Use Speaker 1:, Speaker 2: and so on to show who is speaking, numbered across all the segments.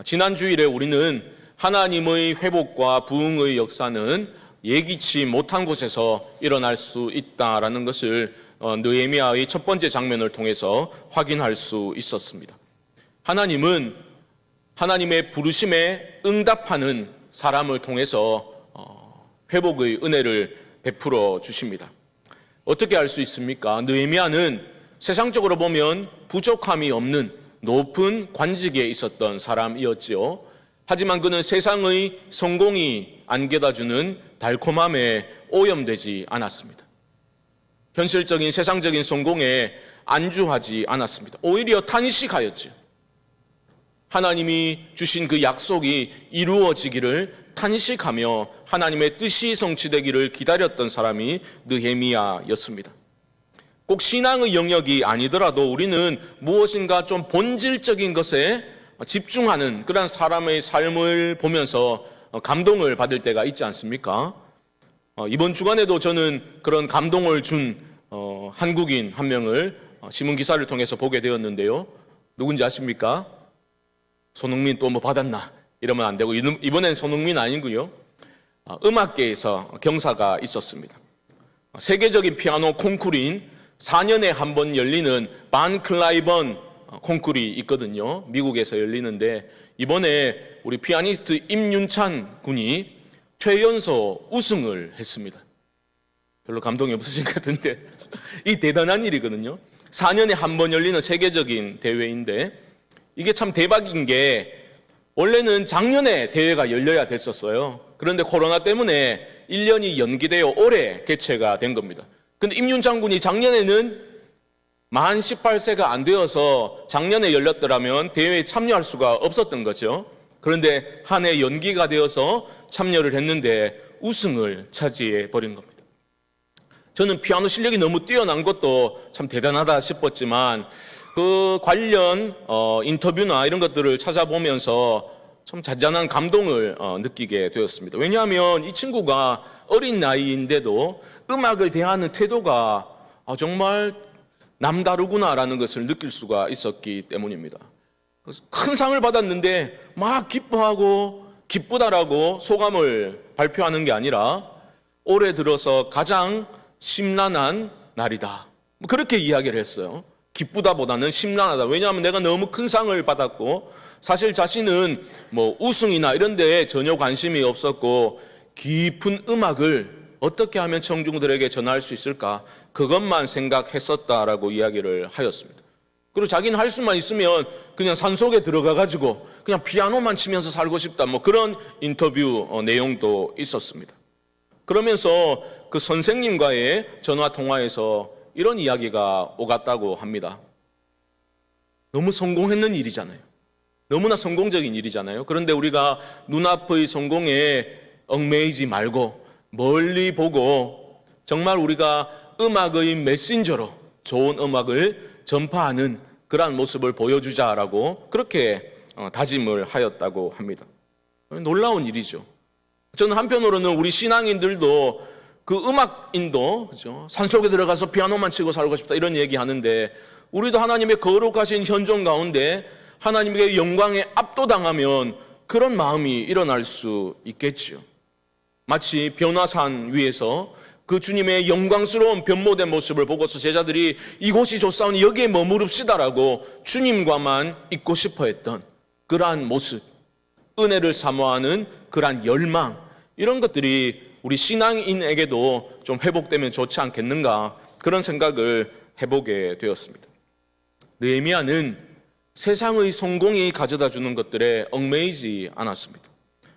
Speaker 1: 지난 주일에 우리는 하나님의 회복과 부흥의 역사는 예기치 못한 곳에서 일어날 수 있다라는 것을 느헤미야의 첫 번째 장면을 통해서 확인할 수 있었습니다. 하나님은 하나님의 부르심에 응답하는 사람을 통해서 회복의 은혜를 베풀어 주십니다. 어떻게 알 수 있습니까? 느헤미야는 세상적으로 보면 부족함이 없는 높은 관직에 있었던 사람이었지요. 하지만 그는 세상의 성공이 안겨다주는 달콤함에 오염되지 않았습니다. 현실적인 세상적인 성공에 안주하지 않았습니다. 오히려 탄식하였죠. 하나님이 주신 그 약속이 이루어지기를 탄식하며 하나님의 뜻이 성취되기를 기다렸던 사람이 느헤미야였습니다. 꼭 신앙의 영역이 아니더라도 우리는 무엇인가 좀 본질적인 것에 집중하는 그런 사람의 삶을 보면서 감동을 받을 때가 있지 않습니까? 이번 주간에도 저는 그런 감동을 준 한국인 한 명을 신문 기사를 통해서 보게 되었는데요. 누군지 아십니까? 손흥민 또 뭐 받았나? 이러면 안 되고 이번엔 손흥민 아니고요. 음악계에서 경사가 있었습니다. 세계적인 피아노 콩쿠르인 4년에 한 번 열리는 반 클라이번 콩쿠르이 있거든요. 미국에서 열리는데 이번에 우리 피아니스트 임윤찬 군이 최연소 우승을 했습니다. 별로 감동이 없으신 것 같은데 이 대단한 일이거든요. 4년에 한 번 열리는 세계적인 대회인데 이게 참 대박인 게 원래는 작년에 대회가 열려야 됐었어요. 그런데 코로나 때문에 1년이 연기되어 올해 개최가 된 겁니다. 근데 임윤찬 군이 작년에는 만 18세가 안 되어서 작년에 열렸더라면 대회에 참여할 수가 없었던 거죠. 그런데 한 해 연기가 되어서 참여를 했는데 우승을 차지해 버린 겁니다. 저는 피아노 실력이 너무 뛰어난 것도 참 대단하다 싶었지만 그 관련 인터뷰나 이런 것들을 찾아보면서 참 잔잔한 감동을 느끼게 되었습니다. 왜냐하면 이 친구가 어린 나이인데도 음악을 대하는 태도가 정말 남다르구나라는 것을 느낄 수가 있었기 때문입니다. 큰 상을 받았는데 막 기뻐하고 기쁘다라고 소감을 발표하는 게 아니라 올해 들어서 가장 심란한 날이다. 그렇게 이야기를 했어요. 기쁘다보다는 심란하다. 왜냐하면 내가 너무 큰 상을 받았고 사실 자신은 뭐 우승이나 이런 데에 전혀 관심이 없었고 깊은 음악을 어떻게 하면 청중들에게 전할 수 있을까? 그것만 생각했었다라고 이야기를 하였습니다. 그리고 자기는 할 수만 있으면 그냥 산속에 들어가가지고 그냥 피아노만 치면서 살고 싶다. 뭐 그런 인터뷰 내용도 있었습니다. 그러면서 그 선생님과의 전화 통화에서 이런 이야기가 오갔다고 합니다. 너무 성공했는 일이잖아요. 너무나 성공적인 일이잖아요. 그런데 우리가 눈앞의 성공에 얽매이지 말고 멀리 보고 정말 우리가 음악의 메신저로 좋은 음악을 전파하는 그러한 모습을 보여주자라고 그렇게 다짐을 하였다고 합니다. 놀라운 일이죠. 저는 한편으로는 우리 신앙인들도 그 음악인도 그죠? 산속에 들어가서 피아노만 치고 살고 싶다 이런 얘기 하는데 우리도 하나님의 거룩하신 현존 가운데 하나님의 영광에 압도당하면 그런 마음이 일어날 수 있겠지요. 마치 변화산 위에서 그 주님의 영광스러운 변모된 모습을 보고서 제자들이 이곳이 좋사오니 여기에 머무릅시다라고 주님과만 있고 싶어 했던 그러한 모습, 은혜를 사모하는 그러한 열망, 이런 것들이 우리 신앙인에게도 좀 회복되면 좋지 않겠는가 그런 생각을 해보게 되었습니다. 느헤미야는 세상의 성공이 가져다 주는 것들에 얽매이지 않았습니다.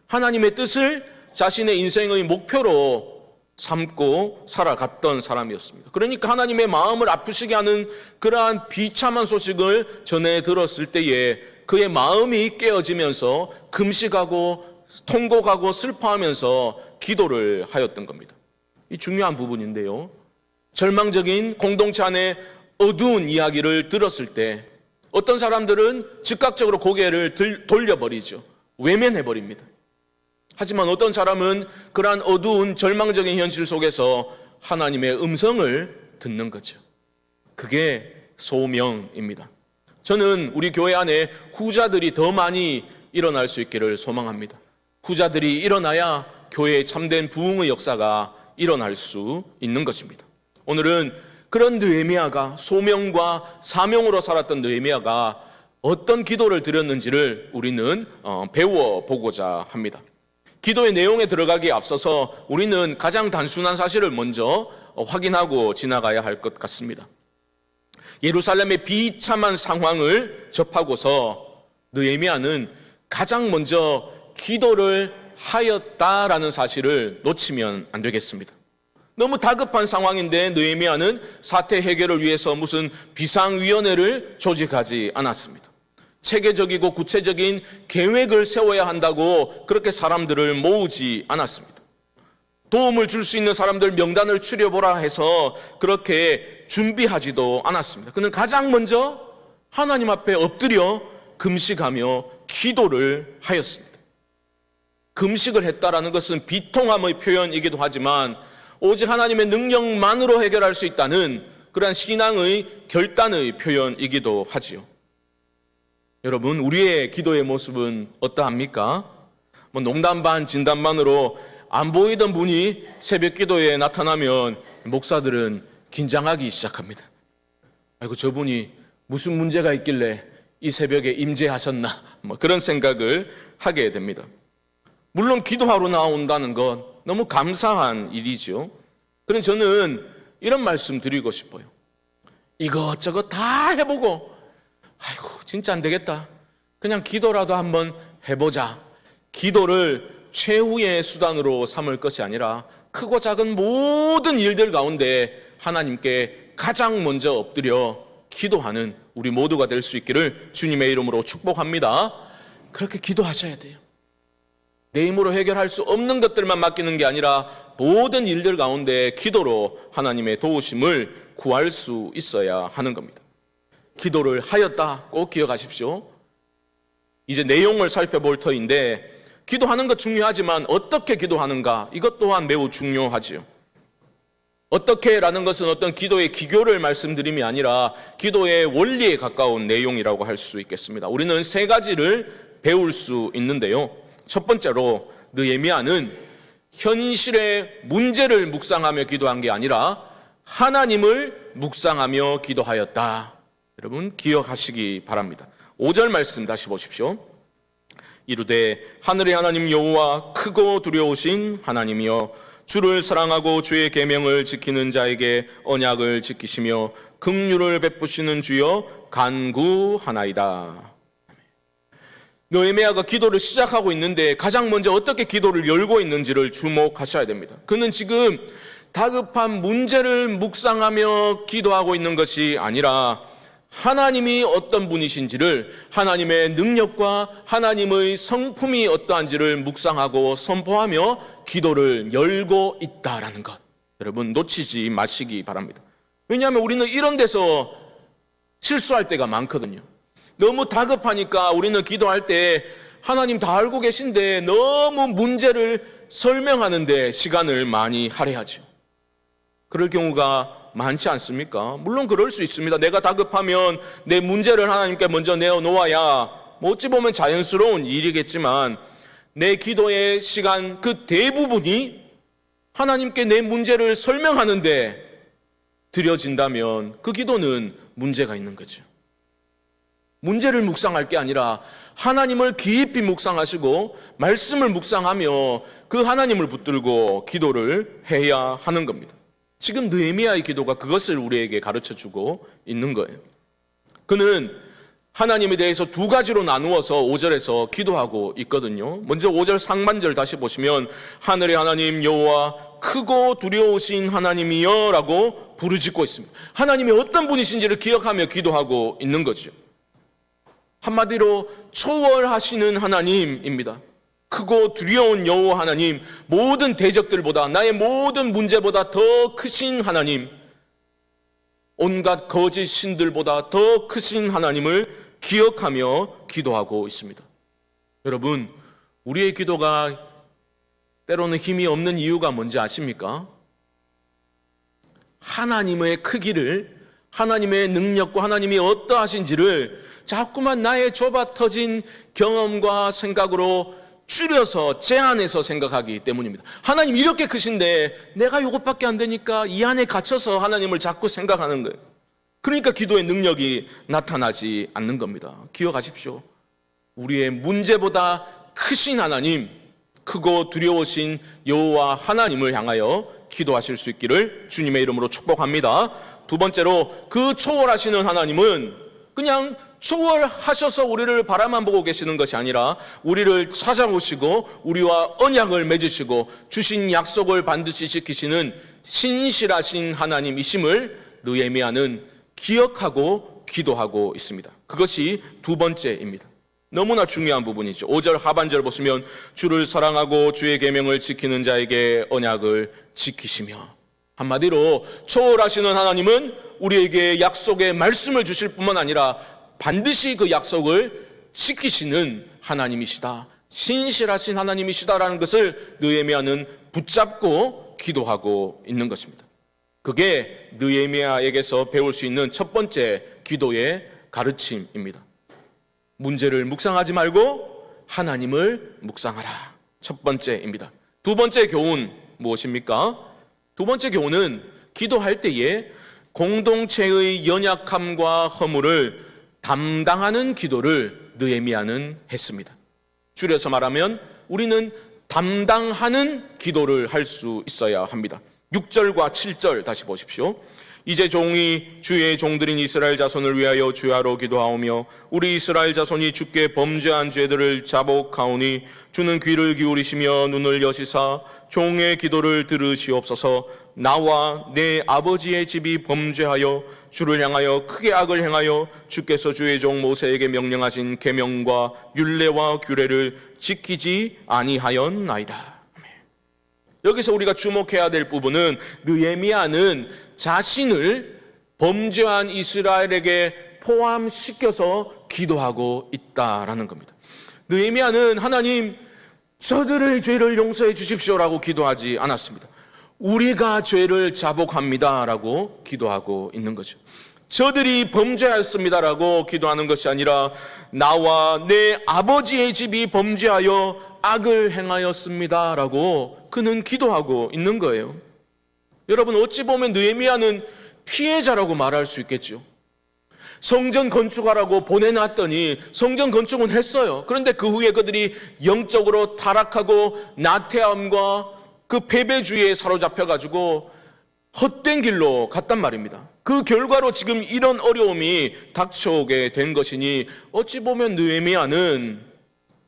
Speaker 1: 하나님의 뜻을 자신의 인생의 목표로 삼고 살아갔던 사람이었습니다. 그러니까 하나님의 마음을 아프시게 하는 그러한 비참한 소식을 전해 들었을 때에 그의 마음이 깨어지면서 금식하고 통곡하고 슬퍼하면서 기도를 하였던 겁니다. 이 중요한 부분인데요. 절망적인 공동체 안에 어두운 이야기를 들었을 때 어떤 사람들은 즉각적으로 고개를 돌려버리죠. 외면해버립니다. 하지만 어떤 사람은 그러한 어두운 절망적인 현실 속에서 하나님의 음성을 듣는 거죠. 그게 소명입니다. 저는 우리 교회 안에 후자들이 더 많이 일어날 수 있기를 소망합니다. 후자들이 일어나야 교회의 참된 부흥의 역사가 일어날 수 있는 것입니다. 오늘은 그런 느헤미야가 소명과 사명으로 살았던 느헤미야가 어떤 기도를 드렸는지를 우리는 배워보고자 합니다. 기도의 내용에 들어가기에 앞서서 우리는 가장 단순한 사실을 먼저 확인하고 지나가야 할 것 같습니다. 예루살렘의 비참한 상황을 접하고서 느헤미야는 가장 먼저 기도를 하였다라는 사실을 놓치면 안 되겠습니다. 너무 다급한 상황인데 느헤미야는 사태 해결을 위해서 무슨 비상위원회를 조직하지 않았습니다. 체계적이고 구체적인 계획을 세워야 한다고 그렇게 사람들을 모으지 않았습니다. 도움을 줄 수 있는 사람들 명단을 추려보라 해서 그렇게 준비하지도 않았습니다. 그는 가장 먼저 하나님 앞에 엎드려 금식하며 기도를 하였습니다. 금식을 했다라는 것은 비통함의 표현이기도 하지만 오직 하나님의 능력만으로 해결할 수 있다는 그러한 신앙의 결단의 표현이기도 하지요. 여러분, 우리의 기도의 모습은 어떠합니까? 농담 반 진담 반으로 안 보이던 분이 새벽 기도에 나타나면 목사들은 긴장하기 시작합니다. 아이고, 저분이 무슨 문제가 있길래 이 새벽에 임재하셨나, 그런 생각을 하게 됩니다. 물론 기도하러 나온다는 건 너무 감사한 일이죠. 그럼 저는 이런 말씀 드리고 싶어요. 이것저것 다 해보고 아이고 진짜 안 되겠다, 그냥 기도라도 한번 해보자. 기도를 최후의 수단으로 삼을 것이 아니라 크고 작은 모든 일들 가운데 하나님께 가장 먼저 엎드려 기도하는 우리 모두가 될 수 있기를 주님의 이름으로 축복합니다. 그렇게 기도하셔야 돼요. 내 힘으로 해결할 수 없는 것들만 맡기는 게 아니라 모든 일들 가운데 기도로 하나님의 도우심을 구할 수 있어야 하는 겁니다. 기도를 하였다 꼭 기억하십시오. 이제 내용을 살펴볼 터인데 기도하는 것 중요하지만 어떻게 기도하는가, 이것 또한 매우 중요하지요. 어떻게라는 것은 어떤 기도의 기교를 말씀드림이 아니라 기도의 원리에 가까운 내용이라고 할 수 있겠습니다. 우리는 세 가지를 배울 수 있는데요. 첫 번째로 느헤미야는 현실의 문제를 묵상하며 기도한 게 아니라 하나님을 묵상하며 기도하였다. 여러분 기억하시기 바랍니다. 5절 말씀 다시 보십시오. 이르되 하늘의 하나님 여호와 크고 두려우신 하나님이여, 주를 사랑하고 주의 계명을 지키는 자에게 언약을 지키시며 긍휼을 베푸시는 주여 간구하나이다. 느헤미야가 기도를 시작하고 있는데 가장 먼저 어떻게 기도를 열고 있는지를 주목하셔야 됩니다. 그는 지금 다급한 문제를 묵상하며 기도하고 있는 것이 아니라 하나님이 어떤 분이신지를, 하나님의 능력과 하나님의 성품이 어떠한지를 묵상하고 선포하며 기도를 열고 있다라는 것, 여러분 놓치지 마시기 바랍니다. 왜냐하면 우리는 이런 데서 실수할 때가 많거든요. 너무 다급하니까 우리는 기도할 때 하나님 다 알고 계신데 너무 문제를 설명하는데 시간을 많이 할애하죠. 그럴 경우가 많지 않습니까? 물론 그럴 수 있습니다. 내가 다급하면 내 문제를 하나님께 먼저 내어놓아야 어찌 보면 자연스러운 일이겠지만 내 기도의 시간 그 대부분이 하나님께 내 문제를 설명하는데 들여진다면 그 기도는 문제가 있는 거죠. 문제를 묵상할 게 아니라 하나님을 깊이 묵상하시고 말씀을 묵상하며 그 하나님을 붙들고 기도를 해야 하는 겁니다. 지금 느헤미야의 기도가 그것을 우리에게 가르쳐주고 있는 거예요. 그는 하나님에 대해서 두 가지로 나누어서 5절에서 기도하고 있거든요. 먼저 5절 상반절 다시 보시면 하늘의 하나님 여호와 크고 두려우신 하나님이여 라고 부르짖고 있습니다. 하나님이 어떤 분이신지를 기억하며 기도하고 있는 거죠. 한마디로 초월하시는 하나님입니다. 크고 두려운 여호와 하나님, 모든 대적들보다, 나의 모든 문제보다 더 크신 하나님, 온갖 거짓 신들보다 더 크신 하나님을 기억하며 기도하고 있습니다. 여러분, 우리의 기도가 때로는 힘이 없는 이유가 뭔지 아십니까? 하나님의 크기를, 하나님의 능력과 하나님이 어떠하신지를 자꾸만 나의 좁아 터진 경험과 생각으로 줄여서 제한해서 생각하기 때문입니다. 하나님 이렇게 크신데 내가 이것밖에 안 되니까 이 안에 갇혀서 하나님을 자꾸 생각하는 거예요. 그러니까 기도의 능력이 나타나지 않는 겁니다. 기억하십시오. 우리의 문제보다 크신 하나님, 크고 두려우신 여호와 하나님을 향하여 기도하실 수 있기를 주님의 이름으로 축복합니다. 두 번째로, 그 초월하시는 하나님은 그냥 초월하셔서 우리를 바라만 보고 계시는 것이 아니라 우리를 찾아오시고 우리와 언약을 맺으시고 주신 약속을 반드시 지키시는 신실하신 하나님이심을 느헤미야는 기억하고 기도하고 있습니다. 그것이 두 번째입니다. 너무나 중요한 부분이죠. 5절 하반절 보시면 주를 사랑하고 주의 계명을 지키는 자에게 언약을 지키시며, 한마디로 초월하시는 하나님은 우리에게 약속의 말씀을 주실 뿐만 아니라 반드시 그 약속을 지키시는 하나님이시다, 신실하신 하나님이시다라는 것을 느헤미야는 붙잡고 기도하고 있는 것입니다. 그게 느헤미야에게서 배울 수 있는 첫 번째 기도의 가르침입니다. 문제를 묵상하지 말고 하나님을 묵상하라. 첫 번째입니다. 두 번째 교훈 무엇입니까? 두 번째 교훈은 기도할 때에 공동체의 연약함과 허물을 담당하는 기도를 느헤미야는 했습니다. 줄여서 말하면 우리는 담당하는 기도를 할 수 있어야 합니다. 6절과 7절 다시 보십시오. 이제 종이 주의 종들인 이스라엘 자손을 위하여 주야로 기도하오며 우리 이스라엘 자손이 주께 범죄한 죄들을 자복하오니 주는 귀를 기울이시며 눈을 여시사 종의 기도를 들으시옵소서. 나와 내 아버지의 집이 범죄하여 주를 향하여 크게 악을 행하여 주께서 주의 종 모세에게 명령하신 계명과 율례와 규례를 지키지 아니하였나이다. 여기서 우리가 주목해야 될 부분은 느헤미야는 자신을 범죄한 이스라엘에게 포함시켜서 기도하고 있다라는 겁니다. 느헤미야는 하나님, 저들의 죄를 용서해 주십시오라고 기도하지 않았습니다. 우리가 죄를 자복합니다라고 기도하고 있는 거죠. 저들이 범죄하였습니다라고 기도하는 것이 아니라 나와 내 아버지의 집이 범죄하여 악을 행하였습니다라고 그는 기도하고 있는 거예요. 여러분, 어찌 보면 느헤미야는 피해자라고 말할 수 있겠죠. 성전 건축하라고 보내놨더니 성전 건축은 했어요. 그런데 그 후에 그들이 영적으로 타락하고 나태함과 그 패배주의에 사로잡혀가지고 헛된 길로 갔단 말입니다. 그 결과로 지금 이런 어려움이 닥쳐오게 된 것이니 어찌 보면 느헤미야는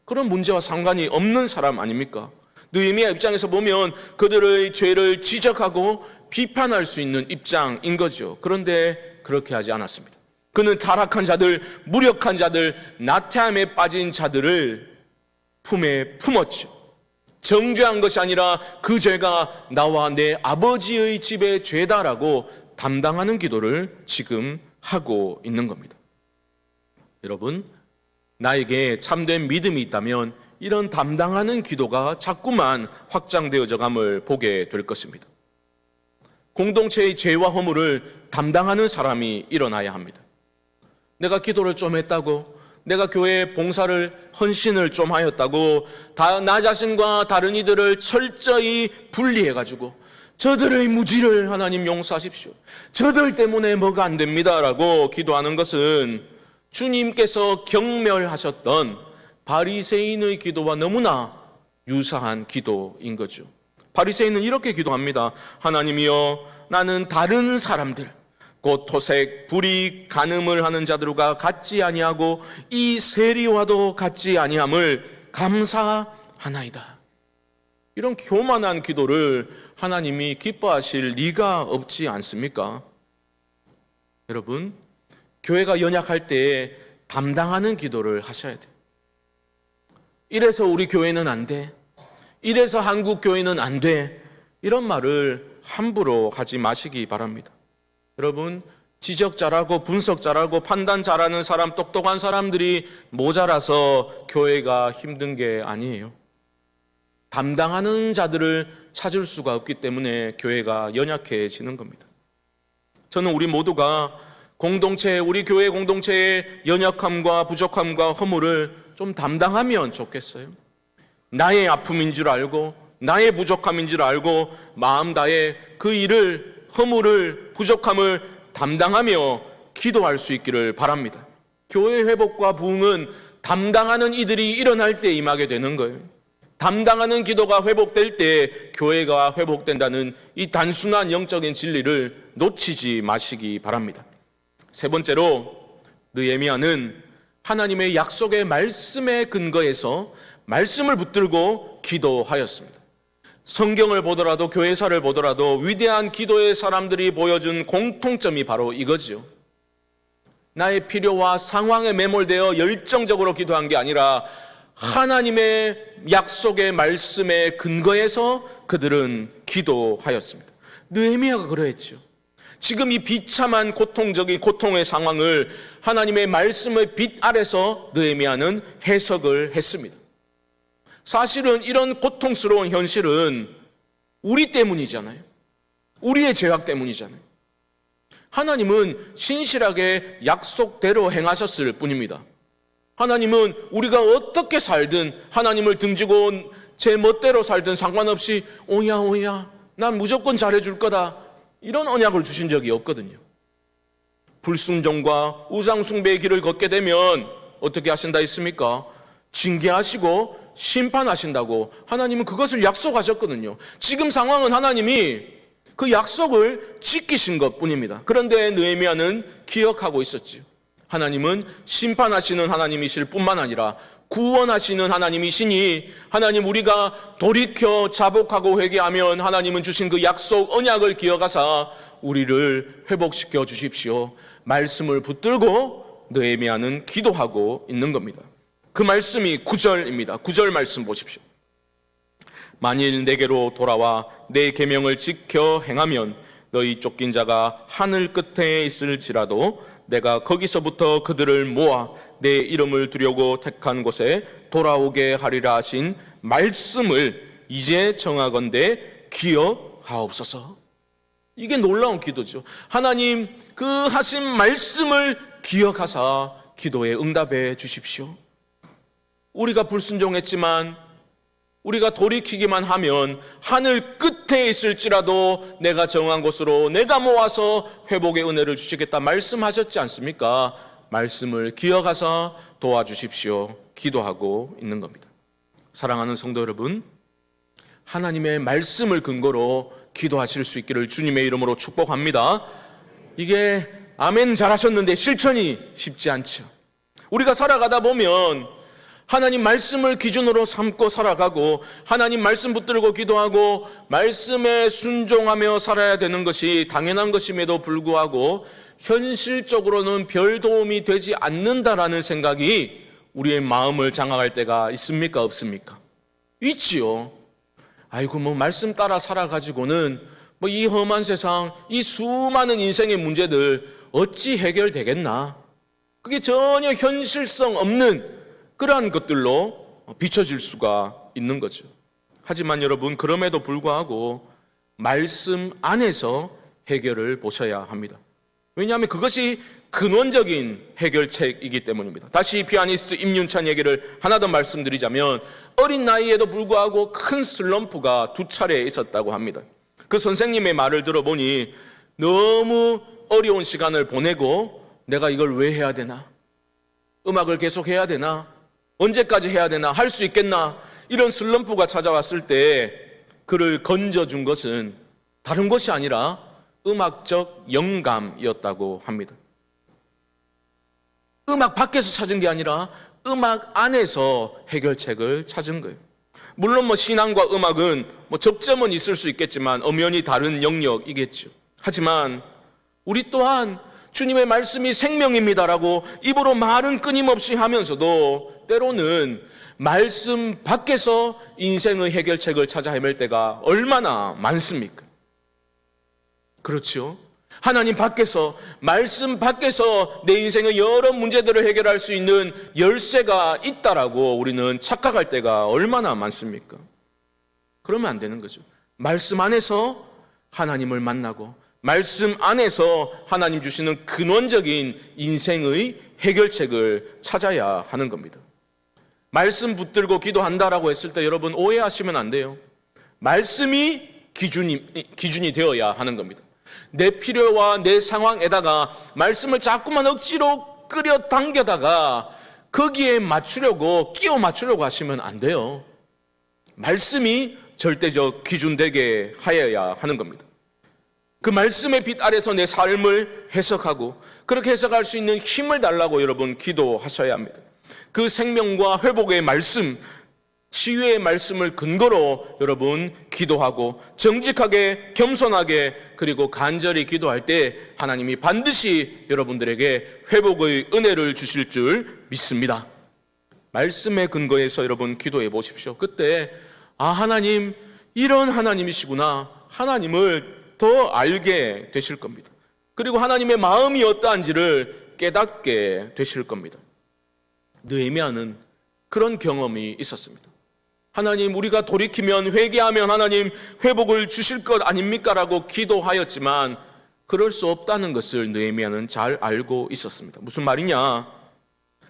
Speaker 1: 그런 문제와 상관이 없는 사람 아닙니까? 느헤미야 입장에서 보면 그들의 죄를 지적하고 비판할 수 있는 입장인 거죠. 그런데 그렇게 하지 않았습니다. 그는 타락한 자들, 무력한 자들, 나태함에 빠진 자들을 품에 품었죠. 정죄한 것이 아니라 그 죄가 나와 내 아버지의 집의 죄다라고 담당하는 기도를 지금 하고 있는 겁니다. 여러분, 나에게 참된 믿음이 있다면 이런 담당하는 기도가 자꾸만 확장되어져 감을 보게 될 것입니다. 공동체의 죄와 허물을 담당하는 사람이 일어나야 합니다. 내가 기도를 좀 했다고, 내가 교회 봉사를 헌신을 좀 하였다고 나 자신과 다른 이들을 철저히 분리해가지고 저들의 무지를 하나님 용서하십시오, 저들 때문에 뭐가 안 됩니다라고 기도하는 것은 주님께서 경멸하셨던 바리새인의 기도와 너무나 유사한 기도인 거죠. 바리새인은 이렇게 기도합니다. 하나님이여, 나는 다른 사람들 곧 토색, 불의, 간음을 하는 자들과 같지 아니하고 이 세리와도 같지 아니함을 감사하나이다. 이런 교만한 기도를 하나님이 기뻐하실 리가 없지 않습니까? 여러분, 교회가 연약할 때 담당하는 기도를 하셔야 돼요. 이래서 우리 교회는 안 돼, 이래서 한국 교회는 안 돼, 이런 말을 함부로 하지 마시기 바랍니다. 여러분, 지적 잘하고 분석 잘하고 판단 잘하는 사람, 똑똑한 사람들이 모자라서 교회가 힘든 게 아니에요. 담당하는 자들을 찾을 수가 없기 때문에 교회가 연약해지는 겁니다. 저는 우리 모두가 우리 교회 공동체의 연약함과 부족함과 허물을 좀 담당하면 좋겠어요. 나의 아픔인 줄 알고 나의 부족함인 줄 알고 마음 다해 그 일을, 허물을, 부족함을 담당하며 기도할 수 있기를 바랍니다. 교회 회복과 부흥은 담당하는 이들이 일어날 때 임하게 되는 거예요. 담당하는 기도가 회복될 때 교회가 회복된다는 이 단순한 영적인 진리를 놓치지 마시기 바랍니다. 세 번째로 느헤미야는 하나님의 약속의 말씀에 근거해서 말씀을 붙들고 기도하였습니다. 성경을 보더라도 교회사를 보더라도 위대한 기도의 사람들이 보여준 공통점이 바로 이거지요. 나의 필요와 상황에 매몰되어 열정적으로 기도한 게 아니라 하나님의 약속의 말씀에 근거해서 그들은 기도하였습니다. 느헤미야가 그러했죠. 지금 이 비참한 고통의 상황을 하나님의 말씀의 빛 아래서 느헤미야는 해석을 했습니다. 사실은 이런 고통스러운 현실은 우리 때문이잖아요. 우리의 죄악 때문이잖아요. 하나님은 신실하게 약속대로 행하셨을 뿐입니다. 하나님은 우리가 어떻게 살든 하나님을 등지고 제 멋대로 살든 상관없이 오야 난 무조건 잘해줄 거다, 이런 언약을 주신 적이 없거든요. 불순종과 우상숭배의 길을 걷게 되면 어떻게 하신다 했습니까? 징계하시고 심판하신다고 하나님은 그것을 약속하셨거든요. 지금 상황은 하나님이 그 약속을 지키신 것뿐입니다. 그런데 느헤미야는 기억하고 있었지요. 하나님은 심판하시는 하나님이실 뿐만 아니라 구원하시는 하나님이시니 하나님, 우리가 돌이켜 자복하고 회개하면 하나님은 주신 그 약속 언약을 기억하사 우리를 회복시켜 주십시오. 말씀을 붙들고 느헤미야는 기도하고 있는 겁니다. 그 말씀이 9절입니다. 9절 말씀 보십시오. 만일 내게로 돌아와 내 계명을 지켜 행하면 너희 쫓긴 자가 하늘 끝에 있을지라도 내가 거기서부터 그들을 모아 내 이름을 두려고 택한 곳에 돌아오게 하리라 하신 말씀을 이제 정하건대 기억하옵소서. 이게 놀라운 기도죠. 하나님, 그 하신 말씀을 기억하사 기도에 응답해 주십시오. 우리가 불순종했지만 우리가 돌이키기만 하면 하늘 끝에 있을지라도 내가 정한 곳으로 내가 모아서 회복의 은혜를 주시겠다 말씀하셨지 않습니까? 말씀을 기억하사 도와주십시오. 기도하고 있는 겁니다. 사랑하는 성도 여러분, 하나님의 말씀을 근거로 기도하실 수 있기를 주님의 이름으로 축복합니다. 이게 아멘 잘하셨는데 실천이 쉽지 않죠. 우리가 살아가다 보면 하나님 말씀을 기준으로 삼고 살아가고 하나님 말씀 붙들고 기도하고 말씀에 순종하며 살아야 되는 것이 당연한 것임에도 불구하고 현실적으로는 별 도움이 되지 않는다라는 생각이 우리의 마음을 장악할 때가 있습니까? 없습니까? 있지요. 아이고 말씀 따라 살아가지고는 이 험한 세상, 이 수많은 인생의 문제들 어찌 해결되겠나? 그게 전혀 현실성 없는 그러한 것들로 비춰질 수가 있는 거죠. 하지만 여러분, 그럼에도 불구하고 말씀 안에서 해결을 보셔야 합니다. 왜냐하면 그것이 근원적인 해결책이기 때문입니다. 다시 피아니스트 임윤찬 얘기를 하나 더 말씀드리자면 어린 나이에도 불구하고 큰 슬럼프가 2차례 있었다고 합니다. 그 선생님의 말을 들어보니 너무 어려운 시간을 보내고 내가 이걸 왜 해야 되나? 음악을 계속 해야 되나? 언제까지 해야 되나? 할 수 있겠나? 이런 슬럼프가 찾아왔을 때 그를 건져준 것은 다른 것이 아니라 음악적 영감이었다고 합니다. 음악 밖에서 찾은 게 아니라 음악 안에서 해결책을 찾은 거예요. 물론 신앙과 음악은 접점은 있을 수 있겠지만 엄연히 다른 영역이겠죠. 하지만 우리 또한 주님의 말씀이 생명입니다라고 입으로 말은 끊임없이 하면서도 때로는 말씀 밖에서 인생의 해결책을 찾아 헤맬 때가 얼마나 많습니까? 그렇죠? 하나님 밖에서, 말씀 밖에서 내 인생의 여러 문제들을 해결할 수 있는 열쇠가 있다라고 우리는 착각할 때가 얼마나 많습니까? 그러면 안 되는 거죠. 말씀 안에서 하나님을 만나고 말씀 안에서 하나님 주시는 근원적인 인생의 해결책을 찾아야 하는 겁니다. 말씀 붙들고 기도한다라고 했을 때 여러분 오해하시면 안 돼요. 말씀이 기준이 되어야 하는 겁니다. 내 필요와 내 상황에다가 말씀을 자꾸만 억지로 끌어당겨다가 거기에 맞추려고 끼워 맞추려고 하시면 안 돼요. 말씀이 절대적 기준 되게 하여야 하는 겁니다. 그 말씀의 빛 아래서 내 삶을 해석하고 그렇게 해석할 수 있는 힘을 달라고 여러분 기도하셔야 합니다. 그 생명과 회복의 말씀, 치유의 말씀을 근거로 여러분 기도하고 정직하게 겸손하게 그리고 간절히 기도할 때 하나님이 반드시 여러분들에게 회복의 은혜를 주실 줄 믿습니다. 말씀의 근거에서 여러분 기도해 보십시오. 그때 하나님 이런 하나님이시구나, 하나님을 더 알게 되실 겁니다. 그리고 하나님의 마음이 어떠한지를 깨닫게 되실 겁니다. 느헤미야는 그런 경험이 있었습니다. 하나님, 우리가 돌이키면 회개하면 하나님 회복을 주실 것 아닙니까? 라고 기도하였지만 그럴 수 없다는 것을 느헤미야는 잘 알고 있었습니다. 무슨 말이냐?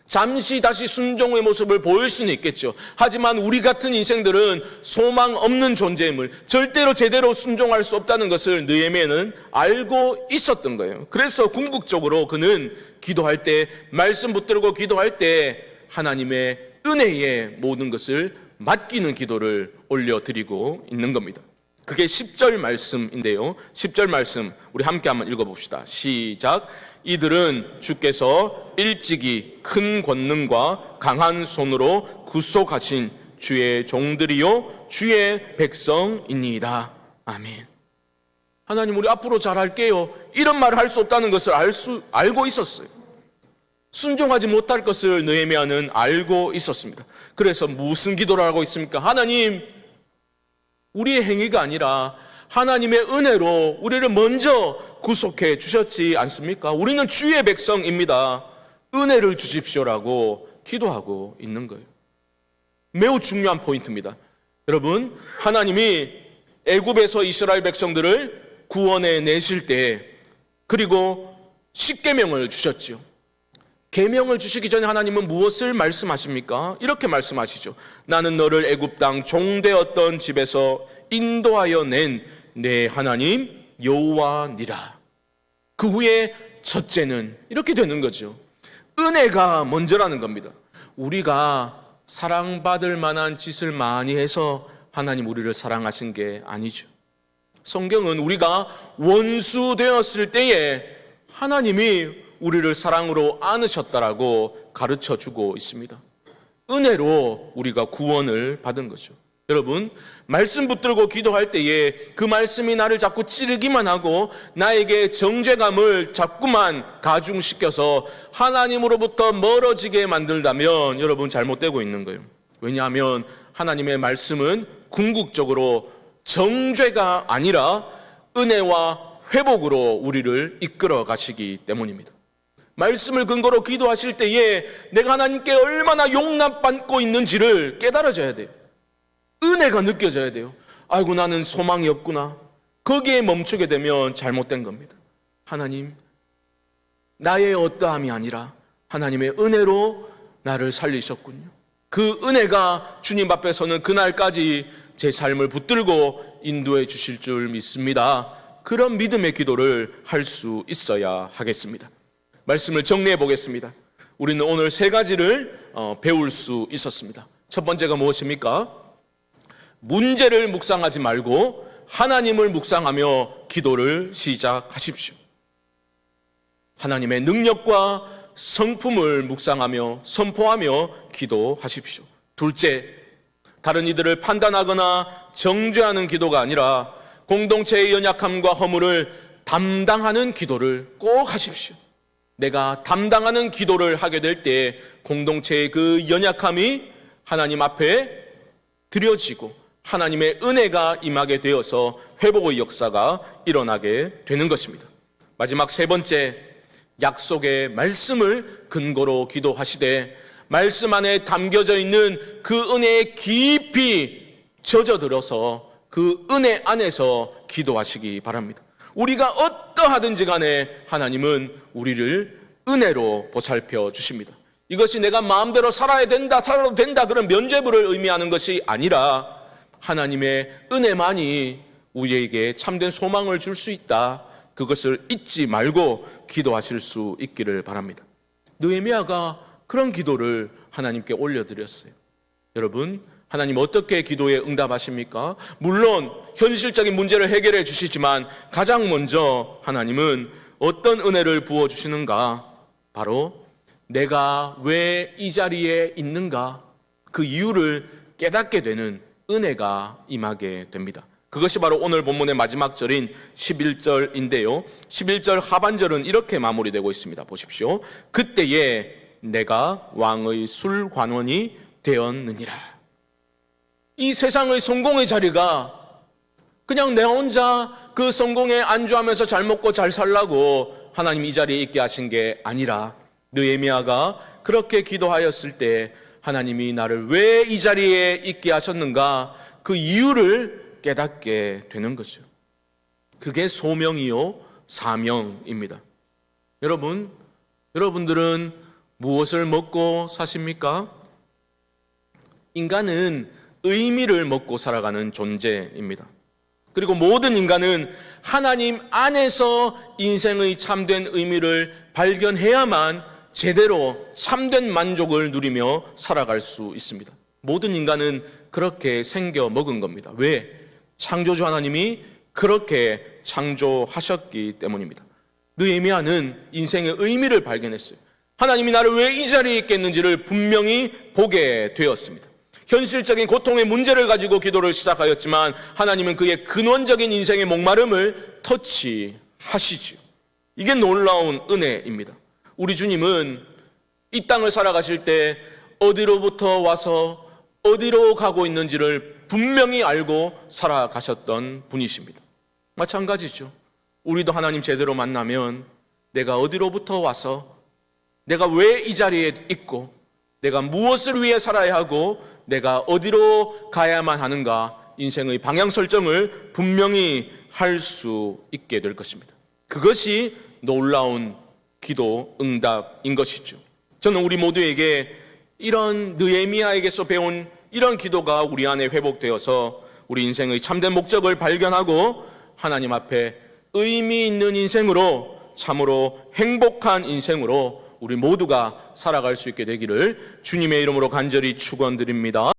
Speaker 1: 잠시 다시 순종의 모습을 보일 수는 있겠죠. 하지만 우리 같은 인생들은 소망 없는 존재임을, 절대로 제대로 순종할 수 없다는 것을 느헤미야는 알고 있었던 거예요. 그래서 궁극적으로 그는 기도할 때, 말씀 붙들고 기도할 때 하나님의 은혜에 모든 것을 맡기는 기도를 올려드리고 있는 겁니다. 그게 10절 말씀인데요. 10절 말씀 우리 함께 한번 읽어봅시다. 시작. 이들은 주께서 일찍이 큰 권능과 강한 손으로 구속하신 주의 종들이요 주의 백성이니이다. 아멘. 하나님, 우리 앞으로 잘할게요, 이런 말을 할 수 없다는 것을 알고 있었어요. 순종하지 못할 것을 느헤미야는 알고 있었습니다. 그래서 무슨 기도를 하고 있습니까? 하나님, 우리의 행위가 아니라 하나님의 은혜로 우리를 먼저 구속해 주셨지 않습니까? 우리는 주의 백성입니다. 은혜를 주십시오라고 기도하고 있는 거예요. 매우 중요한 포인트입니다. 여러분, 하나님이 애굽에서 이스라엘 백성들을 구원해 내실 때, 그리고 십계명을 주셨지요. 계명을 주시기 전에 하나님은 무엇을 말씀하십니까? 이렇게 말씀하시죠. 나는 너를 애굽 땅 종되었던 집에서 인도하여 낸 내 하나님 여호와니라. 그 후에 첫째는 이렇게 되는 거죠. 은혜가 먼저라는 겁니다. 우리가 사랑받을 만한 짓을 많이 해서 하나님 우리를 사랑하신 게 아니죠. 성경은 우리가 원수 되었을 때에 하나님이 우리를 사랑으로 안으셨다라고 가르쳐 주고 있습니다. 은혜로 우리가 구원을 받은 거죠. 여러분, 말씀 붙들고 기도할 때에 그 말씀이 나를 자꾸 찌르기만 하고 나에게 정죄감을 자꾸만 가중시켜서 하나님으로부터 멀어지게 만들다면 여러분 잘못되고 있는 거예요. 왜냐하면 하나님의 말씀은 궁극적으로 정죄가 아니라 은혜와 회복으로 우리를 이끌어 가시기 때문입니다. 말씀을 근거로 기도하실 때에 내가 하나님께 얼마나 용납받고 있는지를 깨달아져야 돼요. 은혜가 느껴져야 돼요. 아이고, 나는 소망이 없구나. 거기에 멈추게 되면 잘못된 겁니다. 하나님, 나의 어떠함이 아니라 하나님의 은혜로 나를 살리셨군요. 그 은혜가 주님 앞에서는 그날까지 제 삶을 붙들고 인도해 주실 줄 믿습니다. 그런 믿음의 기도를 할 수 있어야 하겠습니다. 말씀을 정리해 보겠습니다. 우리는 오늘 세 가지를 배울 수 있었습니다. 첫 번째가 무엇입니까? 문제를 묵상하지 말고 하나님을 묵상하며 기도를 시작하십시오. 하나님의 능력과 성품을 묵상하며 선포하며 기도하십시오. 둘째, 다른 이들을 판단하거나 정죄하는 기도가 아니라 공동체의 연약함과 허물을 담당하는 기도를 꼭 하십시오. 내가 담당하는 기도를 하게 될 때 공동체의 그 연약함이 하나님 앞에 드려지고 하나님의 은혜가 임하게 되어서 회복의 역사가 일어나게 되는 것입니다. 마지막 세 번째, 약속의 말씀을 근거로 기도하시되 말씀 안에 담겨져 있는 그 은혜에 깊이 젖어들어서 그 은혜 안에서 기도하시기 바랍니다. 우리가 어떠하든지 간에 하나님은 우리를 은혜로 보살펴 주십니다. 이것이 내가 마음대로 살아야 된다, 살아도 된다 그런 면죄부를 의미하는 것이 아니라 하나님의 은혜만이 우리에게 참된 소망을 줄 수 있다. 그것을 잊지 말고 기도하실 수 있기를 바랍니다. 느헤미야가 그런 기도를 하나님께 올려드렸어요. 여러분, 하나님 어떻게 기도에 응답하십니까? 물론 현실적인 문제를 해결해 주시지만 가장 먼저 하나님은 어떤 은혜를 부어주시는가? 바로 내가 왜 이 자리에 있는가? 그 이유를 깨닫게 되는 은혜가 임하게 됩니다. 그것이 바로 오늘 본문의 마지막 절인 11절인데요. 11절 하반절은 이렇게 마무리되고 있습니다. 보십시오. 그때에 내가 왕의 술관원이 되었느니라. 이 세상의 성공의 자리가 그냥 내 혼자 그 성공에 안주하면서 잘 먹고 잘 살라고 하나님 이 자리에 있게 하신 게 아니라 느헤미야가 그렇게 기도하였을 때 하나님이 나를 왜 이 자리에 있게 하셨는가 그 이유를 깨닫게 되는 거죠. 그게 소명이요 사명입니다. 여러분들은 무엇을 먹고 사십니까? 인간은 의미를 먹고 살아가는 존재입니다. 그리고 모든 인간은 하나님 안에서 인생의 참된 의미를 발견해야만 제대로 참된 만족을 누리며 살아갈 수 있습니다. 모든 인간은 그렇게 생겨 먹은 겁니다. 왜? 창조주 하나님이 그렇게 창조하셨기 때문입니다. 느헤미야는 인생의 의미를 발견했어요. 하나님이 나를 왜 이 자리에 있겠는지를 분명히 보게 되었습니다. 현실적인 고통의 문제를 가지고 기도를 시작하였지만 하나님은 그의 근원적인 인생의 목마름을 터치하시지요. 이게 놀라운 은혜입니다. 우리 주님은 이 땅을 살아가실 때 어디로부터 와서 어디로 가고 있는지를 분명히 알고 살아가셨던 분이십니다. 마찬가지죠. 우리도 하나님 제대로 만나면 내가 어디로부터 와서 내가 왜 이 자리에 있고 내가 무엇을 위해 살아야 하고 내가 어디로 가야만 하는가 인생의 방향 설정을 분명히 할 수 있게 될 것입니다. 그것이 놀라운 기도 응답인 것이죠. 저는 우리 모두에게 이런 느헤미야에게서 배운 이런 기도가 우리 안에 회복되어서 우리 인생의 참된 목적을 발견하고 하나님 앞에 의미 있는 인생으로 참으로 행복한 인생으로 우리 모두가 살아갈 수 있게 되기를 주님의 이름으로 간절히 축원드립니다.